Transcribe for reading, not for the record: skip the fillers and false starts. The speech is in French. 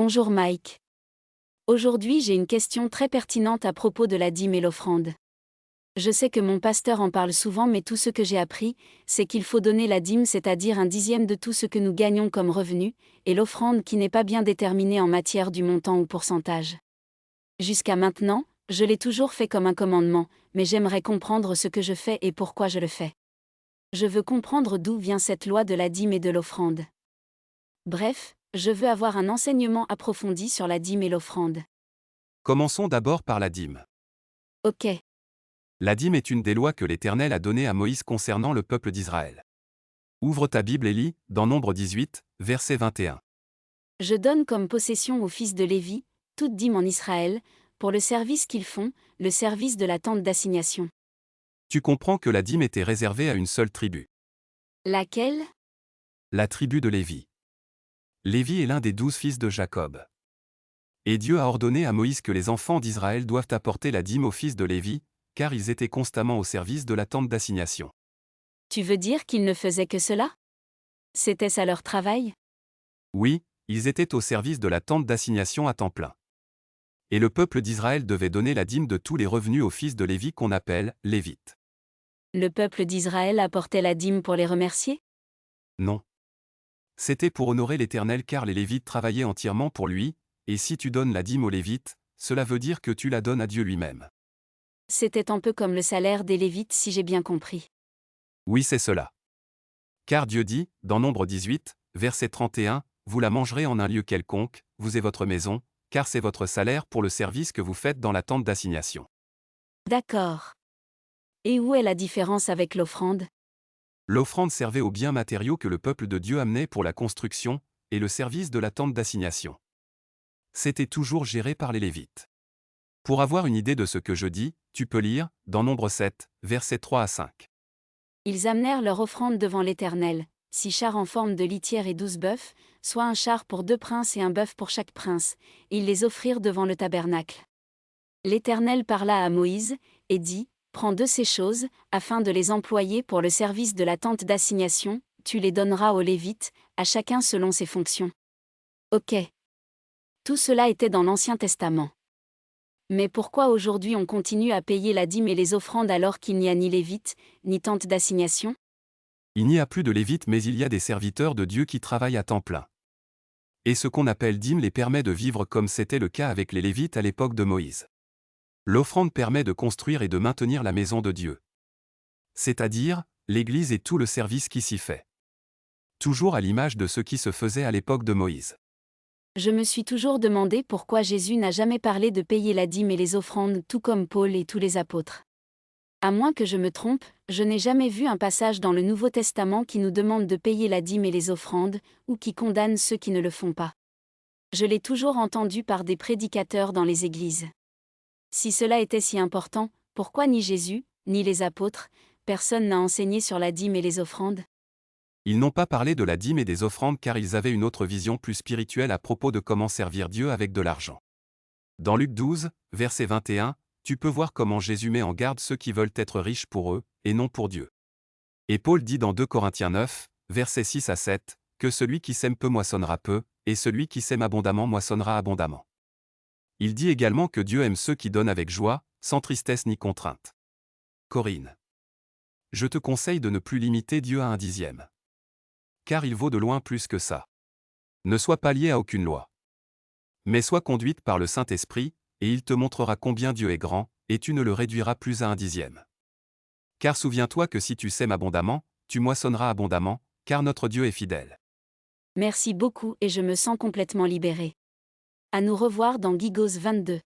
Bonjour Mike. Aujourd'hui j'ai une question très pertinente à propos de la dîme et l'offrande. Je sais que mon pasteur en parle souvent, mais tout ce que j'ai appris, c'est qu'il faut donner la dîme, c'est-à-dire un dixième de tout ce que nous gagnons comme revenu, et l'offrande qui n'est pas bien déterminée en matière du montant ou pourcentage. Jusqu'à maintenant, je l'ai toujours fait comme un commandement, mais j'aimerais comprendre ce que je fais et pourquoi je le fais. Je veux comprendre d'où vient cette loi de la dîme et de l'offrande. Bref, je veux avoir un enseignement approfondi sur la dîme et l'offrande. Commençons d'abord par la dîme. Ok. La dîme est une des lois que l'Éternel a données à Moïse concernant le peuple d'Israël. Ouvre ta Bible et lis, dans Nombre 18, verset 21. Je donne comme possession aux fils de Lévi, toute dîme en Israël, pour le service qu'ils font, le service de la tente d'assignation. Tu comprends que la dîme était réservée à une seule tribu. Laquelle? La tribu de Lévi. Lévi est l'un des 12 fils de Jacob. Et Dieu a ordonné à Moïse que les enfants d'Israël doivent apporter la dîme aux fils de Lévi, car ils étaient constamment au service de la tente d'assignation. Tu veux dire qu'ils ne faisaient que cela? C'était ça leur travail? Oui, ils étaient au service de la tente d'assignation à temps plein. Et le peuple d'Israël devait donner la dîme de tous les revenus aux fils de Lévi qu'on appelle Lévites. Le peuple d'Israël apportait la dîme pour les remercier? Non. C'était pour honorer l'Éternel car les Lévites travaillaient entièrement pour lui, et si tu donnes la dîme aux Lévites, cela veut dire que tu la donnes à Dieu lui-même. C'était un peu comme le salaire des Lévites, si j'ai bien compris. Oui, c'est cela. Car Dieu dit, dans Nombre 18, verset 31, vous la mangerez en un lieu quelconque, vous et votre maison, car c'est votre salaire pour le service que vous faites dans la tente d'assignation. D'accord. Et où est la différence avec l'offrande? L'offrande servait aux biens matériaux que le peuple de Dieu amenait pour la construction, et le service de la tente d'assignation. C'était toujours géré par les Lévites. Pour avoir une idée de ce que je dis, tu peux lire, dans Nombre 7, versets 3 à 5. Ils amenèrent leur offrande devant l'Éternel, 6 chars en forme de litière et 12 bœufs, soit un char pour 2 princes et un bœuf pour chaque prince, et ils les offrirent devant le tabernacle. L'Éternel parla à Moïse, et dit, prends de ces choses, afin de les employer pour le service de la tente d'assignation, tu les donneras aux Lévites, à chacun selon ses fonctions. Ok. Tout cela était dans l'Ancien Testament. Mais pourquoi aujourd'hui on continue à payer la dîme et les offrandes alors qu'il n'y a ni Lévites, ni tente d'assignation? Il n'y a plus de Lévites mais il y a des serviteurs de Dieu qui travaillent à temps plein. Et ce qu'on appelle dîme les permet de vivre comme c'était le cas avec les Lévites à l'époque de Moïse. L'offrande permet de construire et de maintenir la maison de Dieu. C'est-à-dire, l'Église et tout le service qui s'y fait. Toujours à l'image de ce qui se faisait à l'époque de Moïse. Je me suis toujours demandé pourquoi Jésus n'a jamais parlé de payer la dîme et les offrandes tout comme Paul et tous les apôtres. À moins que je me trompe, je n'ai jamais vu un passage dans le Nouveau Testament qui nous demande de payer la dîme et les offrandes, ou qui condamne ceux qui ne le font pas. Je l'ai toujours entendu par des prédicateurs dans les églises. Si cela était si important, pourquoi ni Jésus, ni les apôtres, personne n'a enseigné sur la dîme et les offrandes? Ils n'ont pas parlé de la dîme et des offrandes car ils avaient une autre vision plus spirituelle à propos de comment servir Dieu avec de l'argent. Dans Luc 12, verset 21, tu peux voir comment Jésus met en garde ceux qui veulent être riches pour eux, et non pour Dieu. Et Paul dit dans 2 Corinthiens 9, versets 6 à 7, que celui qui sème peu moissonnera peu, et celui qui sème abondamment moissonnera abondamment. Il dit également que Dieu aime ceux qui donnent avec joie, sans tristesse ni contrainte. Corinne. Je te conseille de ne plus limiter Dieu à un dixième. Car il vaut de loin plus que ça. Ne sois pas lié à aucune loi. Mais sois conduite par le Saint-Esprit, et il te montrera combien Dieu est grand, et tu ne le réduiras plus à un dixième. Car souviens-toi que si tu sèmes abondamment, tu moissonneras abondamment, car notre Dieu est fidèle. Merci beaucoup et je me sens complètement libérée. À nous revoir dans Gigos 22.